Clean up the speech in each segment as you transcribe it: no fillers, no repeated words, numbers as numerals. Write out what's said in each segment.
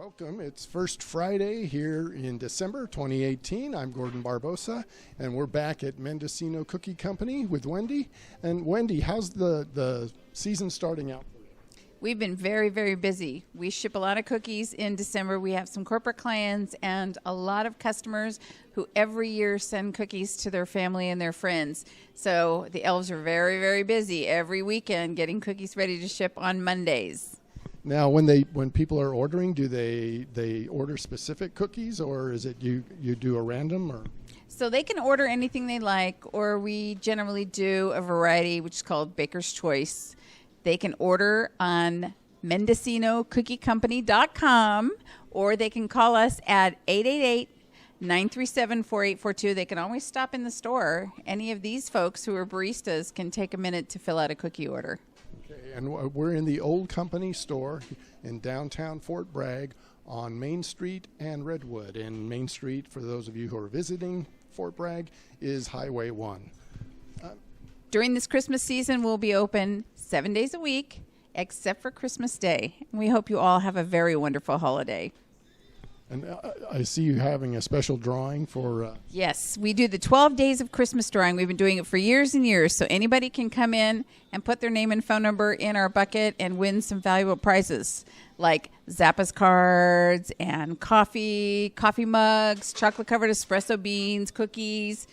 Welcome. It's First Friday here in December 2018. I'm Gordon Barbosa, and we're back at Mendocino Cookie Company with Wendy. And Wendy, how's the season starting out? We've been very, very busy. We ship a lot of cookies in December. We have some corporate clients and a lot of customers who every year send cookies to their family and their friends. So the elves are very, very busy every weekend getting cookies ready to ship on Mondays. Now, when people are ordering, do they order specific cookies, or is it you do a random? Or So they can order anything they like, or we generally do a variety, which is called Baker's Choice. They can order on MendocinoCookieCompany.com, or they can call us at 888-937-4842. They can always stop in the store. Any of these folks who are baristas can take a minute to fill out a cookie order. Okay, and we're in the old company store in downtown Fort Bragg on Main Street and Redwood. And Main Street, for those of you who are visiting Fort Bragg, is Highway 1. During this Christmas season, we'll be open 7 days a week, except for Christmas Day. We hope you all have a very wonderful holiday. And I see you having a special drawing for... Yes, we do the 12 Days of Christmas drawing. We've been doing it for years and years, so anybody can come in and put their name and phone number in our bucket and win some valuable prizes, like Zappa's cards and coffee mugs, chocolate-covered espresso beans, cookies.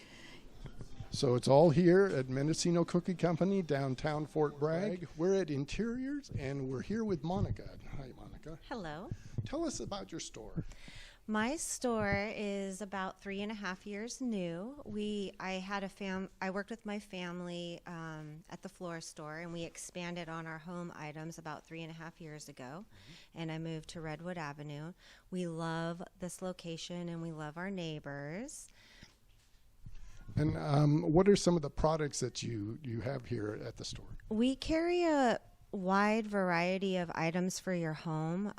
So it's all here at Mendocino Cookie Company, downtown Fort Bragg. We're at Interiors, and we're here with Monica. Hi, Monica. Hello. Tell us about your store. My store is about 3.5 years new. I worked with my family at the florist store, and we expanded on our home items about 3.5 years ago, and I moved to Redwood Avenue. We love this location, and we love our neighbors. And what are some of the products that you have here at the store? We carry a wide variety of items for your home.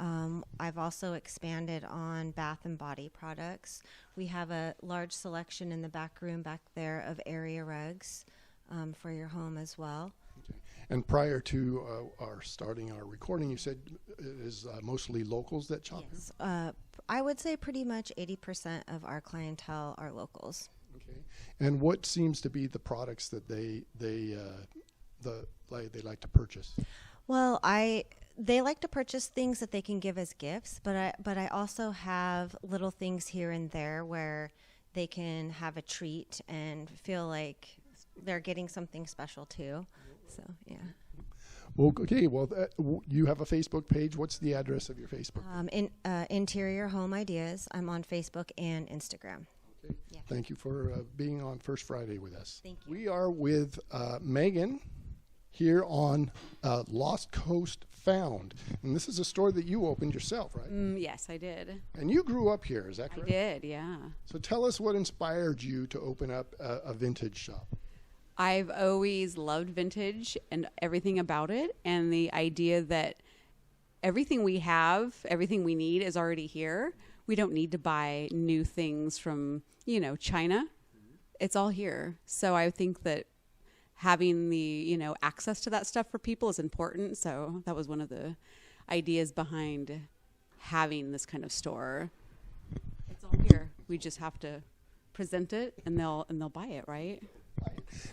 I've also expanded on bath and body products. We have a large selection in the back room back there of area rugs for your home as well. Okay. And prior to our starting our recording, you said it is mostly locals that shop Yes. here? I would say pretty much 80% of our clientele are locals. Okay. And what seems to be the products that they like to purchase? Well, they like to purchase things that they can give as gifts, but I also have little things here and there where they can have a treat and feel like they're getting something special too. So, yeah. Well, okay. Well, you have a Facebook page. What's the address of your Facebook? Interior Home Ideas. I'm on Facebook and Instagram. Okay. Yeah. Thank you for being on First Friday with us. Thank you. We are with Megan here on Lost Coast Found. And this is a store that you opened yourself, right? Yes, I did. And you grew up here, is that correct? I did, yeah. So tell us what inspired you to open up a vintage shop. I've always loved vintage and everything about it, and the idea that everything we have, everything we need is already here. We don't need to buy new things from, China. It's all here. So I think that having the, access to that stuff for people is important. So that was one of the ideas behind having this kind of store. It's all here. We just have to present it and they'll buy it, right?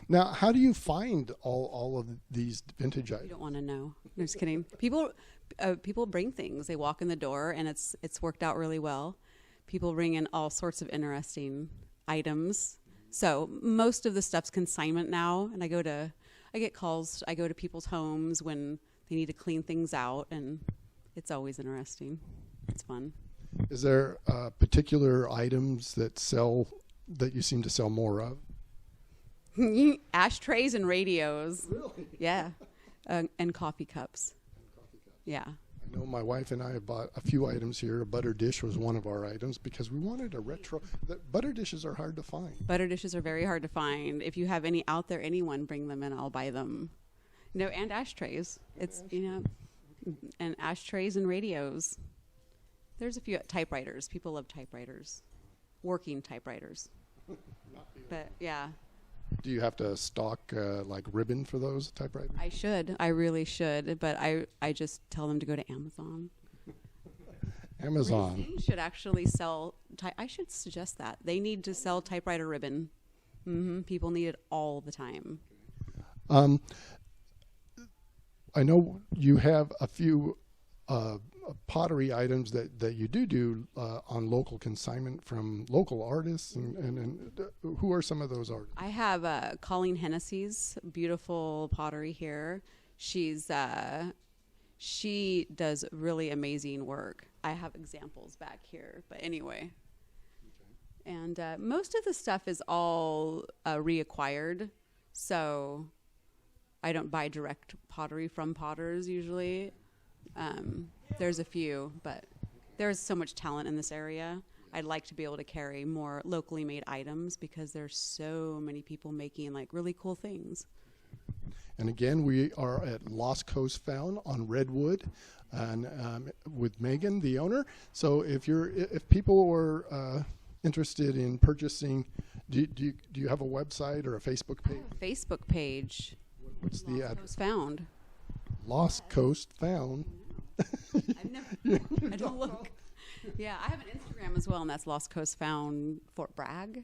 Now, how do you find all of these vintage items? You don't want to know. I'm just kidding. People bring things. They walk in the door, and it's worked out really well. People bring in all sorts of interesting items. So most of the stuff's consignment now, and I get calls. I go to people's homes when they need to clean things out, and it's always interesting. It's fun. Is there particular items that you seem to sell more of? Ashtrays and radios. Really? Yeah. And coffee cups. Yeah. I know my wife and I have bought a few items here. A butter dish was one of our items because we wanted a retro. Butter dishes are hard to find. Butter dishes are very hard to find. If you have any out there, anyone, bring them in. I'll buy them. And ashtrays. And ashtrays and radios. There's a few typewriters. People love typewriters. Working typewriters. But, yeah. Do you have to stock like ribbon for those typewriters? I should. I really should. But I just tell them to go to Amazon. Amazon. Racine should actually sell. I should suggest that they need to sell typewriter ribbon. People need it all the time. I know you have a few pottery items that you do on local consignment from local artists, and who are some of those artists? I have Colleen Hennessy's beautiful pottery here. She does really amazing work. I have examples back here, but anyway. Okay. And most of the stuff is all reacquired, so I don't buy direct pottery from potters usually. There's a few, but there's so much talent in this area. I'd like to be able to carry more locally made items because there's so many people making like really cool things. And again, we are at Lost Coast Found on Redwood, and with Megan, the owner. So if people were interested in purchasing, do you have a website or a Facebook page? Facebook page. What's the Lost Coast Found. Lost Coast Found. I don't look. Yeah, I have an Instagram as well, and that's Lost Coast Found Fort Bragg,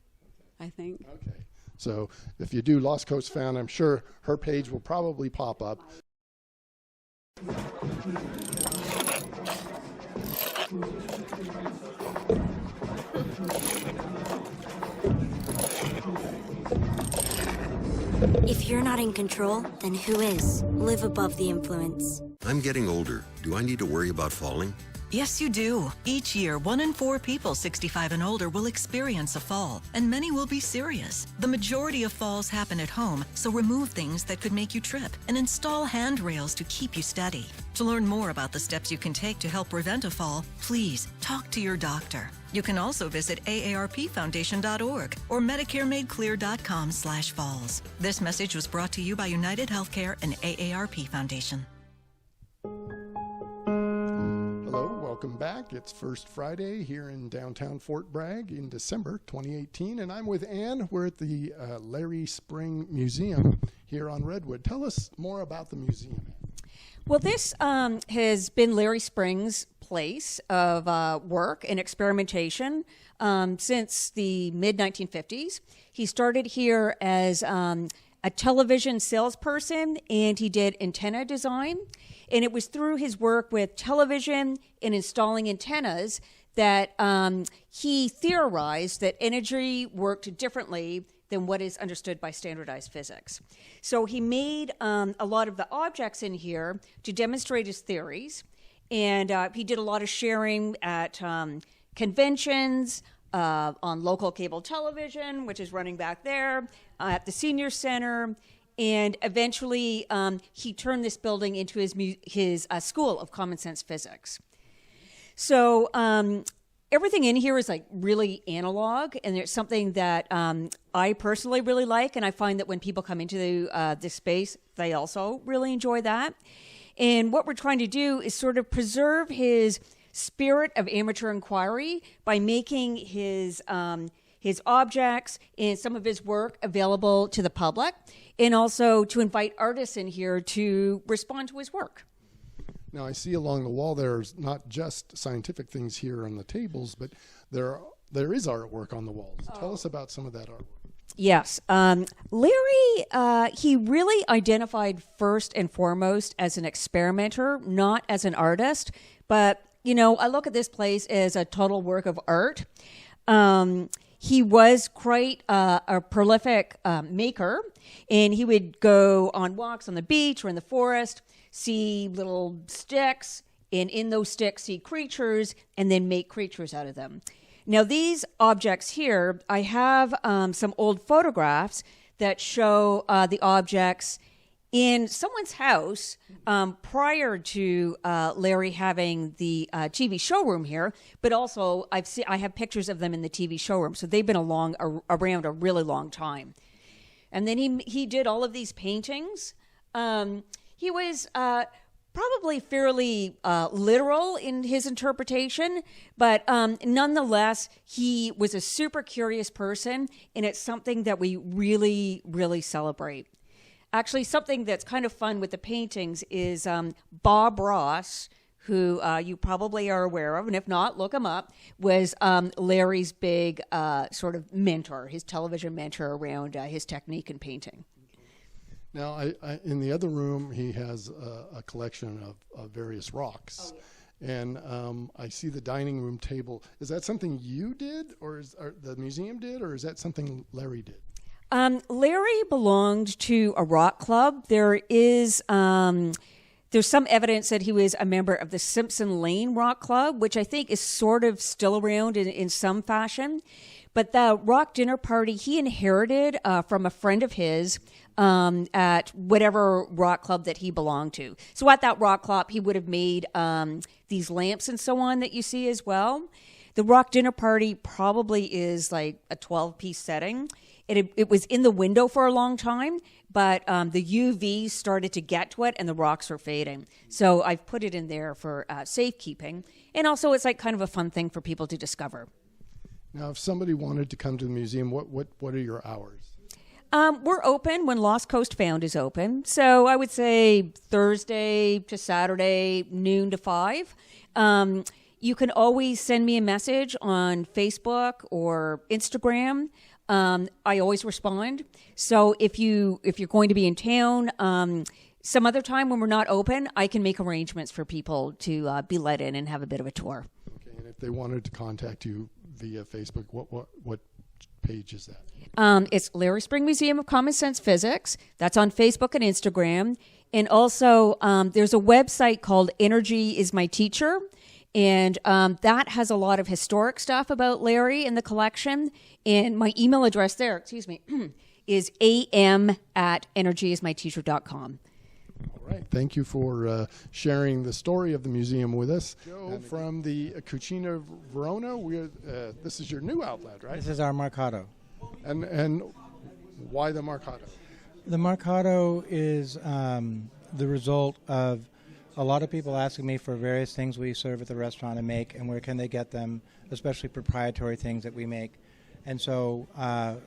I think. Okay. So if you do Lost Coast Found, I'm sure her page will probably pop up. If you're not in control, then who is? Live above the influence. I'm getting older. Do I need to worry about falling? Yes, you do. Each year, 1 in 4 people 65 and older will experience a fall, and many will be serious. The majority of falls happen at home, so remove things that could make you trip and install handrails to keep you steady. To learn more about the steps you can take to help prevent a fall, please talk to your doctor. You can also visit aarpfoundation.org or medicaremadeclear.com/falls. This message was brought to you by United Healthcare and AARP Foundation. Welcome back. It's First Friday here in downtown Fort Bragg in December 2018, and I'm with Ann. We're at the Larry Spring Museum here on Redwood. Tell us more about the museum. Well, this has been Larry Spring's place of work and experimentation since the mid-1950s. He started here as a television salesperson, and he did antenna design. And it was through his work with television and installing antennas that he theorized that energy worked differently than what is understood by standardized physics. So he made a lot of the objects in here to demonstrate his theories. And he did a lot of sharing at conventions, on local cable television, which is running back there, at the Senior Center. And eventually, he turned this building into his School of Common Sense Physics. So everything in here is like really analog, and it's something that I personally really like, and I find that when people come into this space, they also really enjoy that. And what we're trying to do is sort of preserve his spirit of amateur inquiry by making his objects and some of his work available to the public, and also to invite artists in here to respond to his work. Now, I see along the wall there's not just scientific things here on the tables, but there is artwork on the walls. Tell us about some of that artwork. Yes. Larry, he really identified first and foremost as an experimenter, not as an artist. But, you know, I look at this place as a total work of art. He was quite a prolific maker, and he would go on walks on the beach or in the forest, see little sticks, and in those sticks see creatures, and then make creatures out of them. Now, these objects here, I have some old photographs that show the objects in someone's house prior to Larry having the TV showroom here, but also I have pictures of them in the TV showroom, so they've been around a really long time. And then he did all of these paintings. He was probably fairly literal in his interpretation, but nonetheless, he was a super curious person, and it's something that we really, really celebrate. Actually, something that's kind of fun with the paintings is Bob Ross, who you probably are aware of, and if not, look him up, was Larry's big sort of mentor, his television mentor around his technique in painting. Now, I in the other room, he has a collection of various rocks. Oh, yeah. And I see the dining room table. Is that something you did, or the museum did, or is that something Larry did? Larry belonged to a rock club. There's some evidence that he was a member of the Simpson Lane Rock Club, which I think is sort of still around in some fashion. But the rock dinner party he inherited from a friend of his at whatever rock club that he belonged to. So at that rock club, he would have made these lamps and so on that you see as well. The rock dinner party probably is like a 12-piece setting. It was in the window for a long time, but the UV started to get to it and the rocks are fading. So I've put it in there for safekeeping. And also it's like kind of a fun thing for people to discover. Now, if somebody wanted to come to the museum, what are your hours? We're open when Lost Coast Found is open. So I would say Thursday to Saturday, noon to 5. You can always send me a message on Facebook or Instagram. I always respond. So if you're going to be in town, some other time when we're not open, I can make arrangements for people to be let in and have a bit of a tour. Okay, and if they wanted to contact you via Facebook, what page is that? It's Larry Spring Museum of Common Sense Physics. That's on Facebook and Instagram. And also, there's a website called Energy is My Teacher. And that has a lot of historic stuff about Larry in the collection. And my email address there, is am@energyismyteacher.com. All right. Thank you for sharing the story of the museum with us. Joe from the Cucina Verona. This is your new outlet, right? This is our Mercato. And why the Mercato? The Mercato is the result of a lot of people asking me for various things we serve at the restaurant and make, and where can they get them, especially proprietary things that we make. And so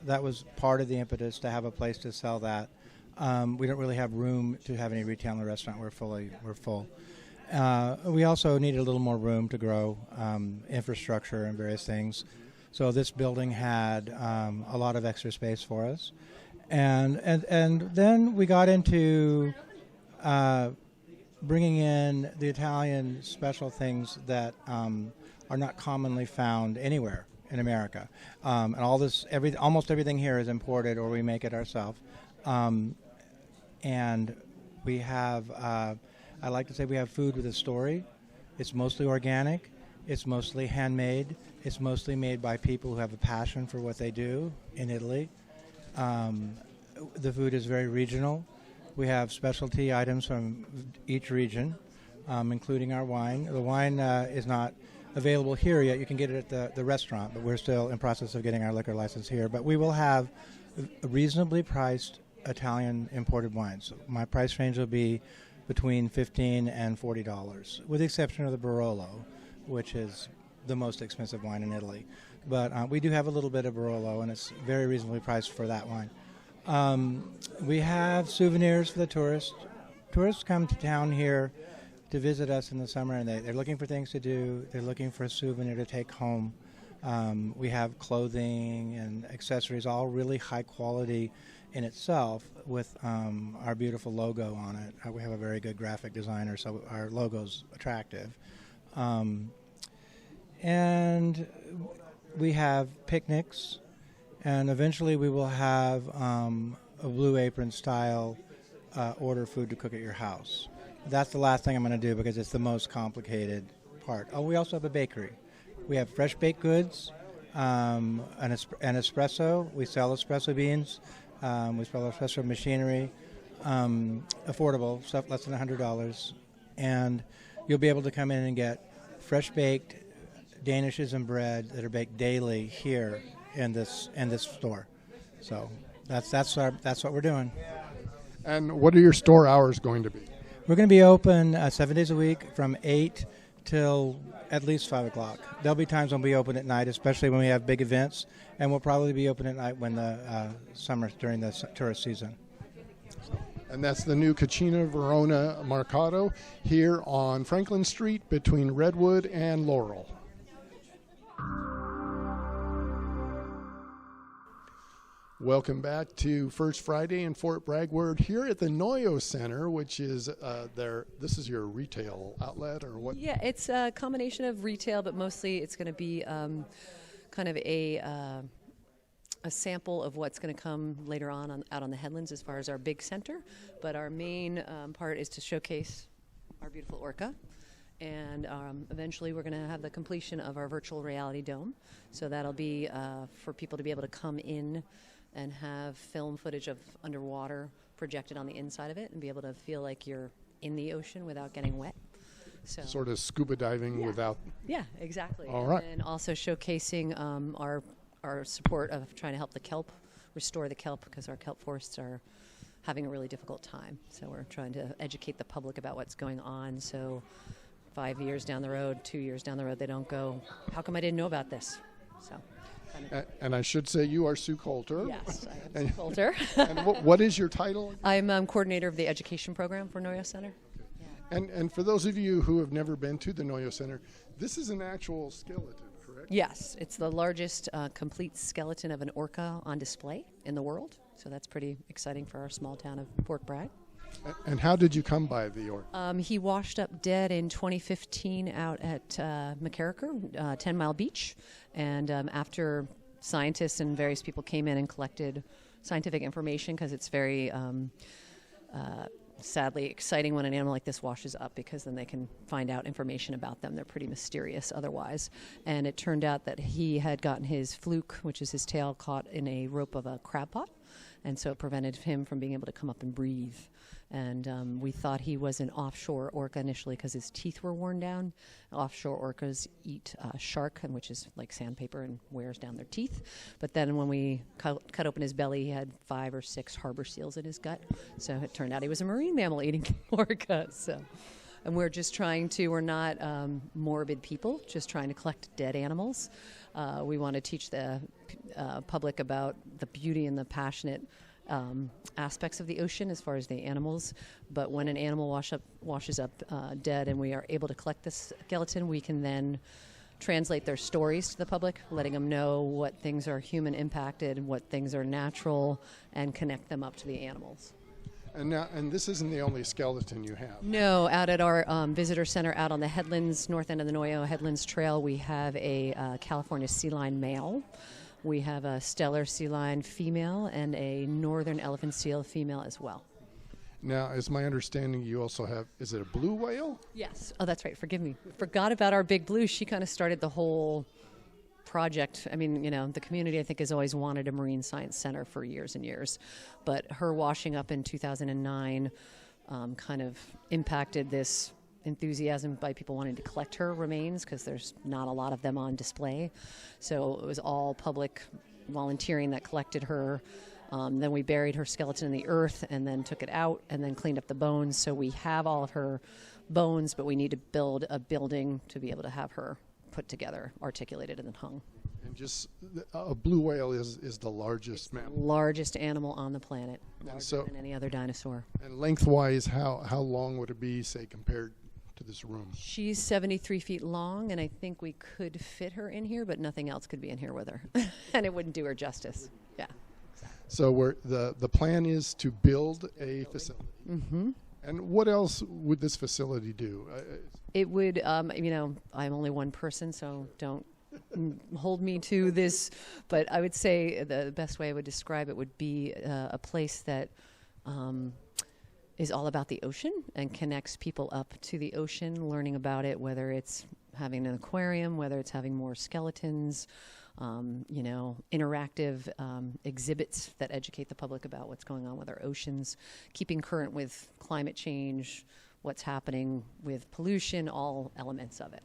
that was part of the impetus to have a place to sell that. We don't really have room to have any retail in the restaurant. We're full. We also needed a little more room to grow infrastructure and various things. So this building had a lot of extra space for us. And then we got into bringing in the Italian special things that are not commonly found anywhere in America. And almost everything here is imported or we make it ourselves. And we have, I like to say we have food with a story. It's mostly organic. It's mostly handmade. It's mostly made by people who have a passion for what they do in Italy. The food is very regional. We have specialty items from each region, including our wine. The wine is not available here yet. You can get it at the restaurant, but we're still in process of getting our liquor license here. But we will have reasonably priced Italian imported wines. My price range will be between $15 and $40, with the exception of the Barolo, which is the most expensive wine in Italy. But we do have a little bit of Barolo, and it's very reasonably priced for that wine. We have souvenirs for the tourists. Tourists come to town here to visit us in the summer, and they're looking for things to do. They're looking for a souvenir to take home. We have clothing and accessories, all really high quality in itself, with our beautiful logo on it. We have a very good graphic designer, so our logo's attractive. And we have picnics, and eventually we will have a Blue Apron style order food to cook at your house. That's the last thing I'm going to do because it's the most complicated part. Oh, we also have a bakery. We have fresh baked goods, an espresso. We sell espresso beans. We sell espresso machinery, affordable stuff, less than $100, and you'll be able to come in and get fresh baked danishes and bread that are baked daily here in this store. So that's what we're doing. And what are your store hours going to be? We're going to be open 7 days a week from 8 till at least 5 o'clock. There'll be times when we open at night, especially when we have big events, and we'll probably be open at night when the summer, during the tourist season. And that's the new Cucina Verona Mercato here on Franklin Street between Redwood and Laurel. Welcome back to First Friday in Fort Bragg. We're here at the Noyo Center, which is this is your retail outlet or what? Yeah, it's a combination of retail, but mostly it's going to be kind of a sample of what's going to come later on out on the headlands as far as our big center. But our main part is to showcase our beautiful orca. And eventually we're going to have the completion of our virtual reality dome. So that'll be for people to be able to come in and have film footage of underwater projected on the inside of it and be able to feel like you're in the ocean without getting wet. So Sort of scuba diving without... Yeah, exactly. All right. And also showcasing our support of trying to help the kelp, restore the kelp, because our kelp forests are having a really difficult time. So we're trying to educate the public about what's going on. So 5 years down the road, 2 years down the road, they don't go, how come I didn't know about this? So... And I should say you are Sue Coulter. Yes, I am Sue Coulter. And what is your title? I'm coordinator of the education program for Noyo Center. Okay. And for those of you who have never been to the Noyo Center, this is an actual skeleton, correct? Yes, it's the largest complete skeleton of an orca on display in the world. So that's pretty exciting for our small town of Fort Bragg. And how did you come by the orca? He washed up dead in 2015 out at McCarricker, 10 Mile Beach. And after scientists and various people came in and collected scientific information, because it's very sadly exciting when an animal like this washes up, because then they can find out information about them. They're pretty mysterious otherwise. And it turned out that he had gotten his fluke, which is his tail, caught in a rope of a crab pot. And so it prevented him from being able to come up and breathe. And we thought he was an offshore orca initially because his teeth were worn down. Offshore orcas eat shark, and which is like sandpaper and wears down their teeth. But then when we cut open his belly, he had 5 or 6 harbor seals in his gut. So it turned out he was a marine mammal eating orca. So, and we're just trying to, we're not morbid people, just trying to collect dead animals. We want to teach the public about the beauty and the passionate aspects of the ocean as far as the animals. But when an animal washes up dead and we are able to collect this skeleton, we can then translate their stories to the public, letting them know what things are human impacted and what things are natural, and connect them up to the animals. And this isn't the only skeleton you have. No, out at our visitor center out on the headlands, north end of the Noyo Headlands Trail, we have a California sea lion male. We have a stellar sea lion female and a northern elephant seal female as well. Now, as my understanding, you also have, is it a blue whale? Yes. Oh, that's right. Forgive me. Forgot about our big blue. She kind of started the whole project. I mean, the community, I think, has always wanted a marine science center for years and years. But her washing up in 2009 kind of impacted this enthusiasm by people wanting to collect her remains, because there's not a lot of them on display. So it was all public volunteering that collected her. Then we buried her skeleton in the earth and then took it out and then cleaned up the bones. So we have all of her bones, but we need to build a building to be able to have her put together, articulated, and then hung. And just a blue whale is the largest mammal. Largest animal on the planet, larger than any other dinosaur. And lengthwise, how long would it be, say, compared to this room? She's 73 feet long, and I think we could fit her in here, but nothing else could be in here with her, and it wouldn't do her justice. Yeah. So the plan is to build a facility. Mm-hmm. And what else would this facility do? It would, I'm only one person, so don't hold me to this, but I would say the best way I would describe it would be a place that is all about the ocean and connects people up to the ocean, learning about it, whether it's having an aquarium, whether it's having more skeletons, interactive exhibits that educate the public about what's going on with our oceans, keeping current with climate change, what's happening with pollution, all elements of it.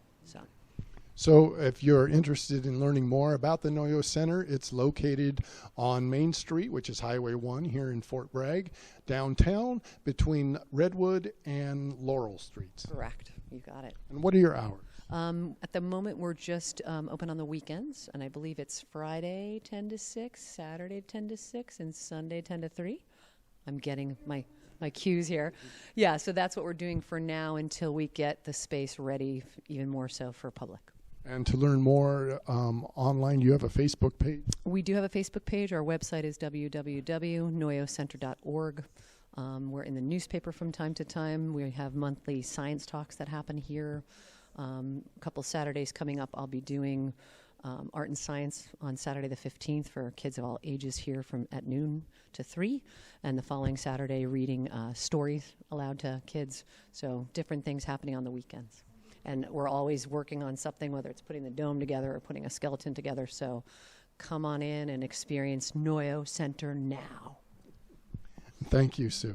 So if you're interested in learning more about the Noyo Center, it's located on Main Street, which is Highway 1 here in Fort Bragg, downtown between Redwood and Laurel Streets. Correct. You got it. And what are your hours? At the moment, we're just open on the weekends, and I believe it's Friday 10 to 6, Saturday 10 to 6, and Sunday 10 to 3. I'm getting my my cues here. Yeah, so that's what we're doing for now until we get the space ready, even more so for public. And to learn more online, you have a Facebook page? We do have a Facebook page. Our website is www.noyocenter.org. We're in the newspaper from time to time. We have monthly science talks that happen here. A couple Saturdays coming up, I'll be doing art and science on Saturday the 15th for kids of all ages here from at noon to 3. And the following Saturday, reading stories aloud to kids. So different things happening on the weekends. And we're always working on something, whether it's putting the dome together or putting a skeleton together. So come on in and experience Noyo Center now. Thank you, Sue.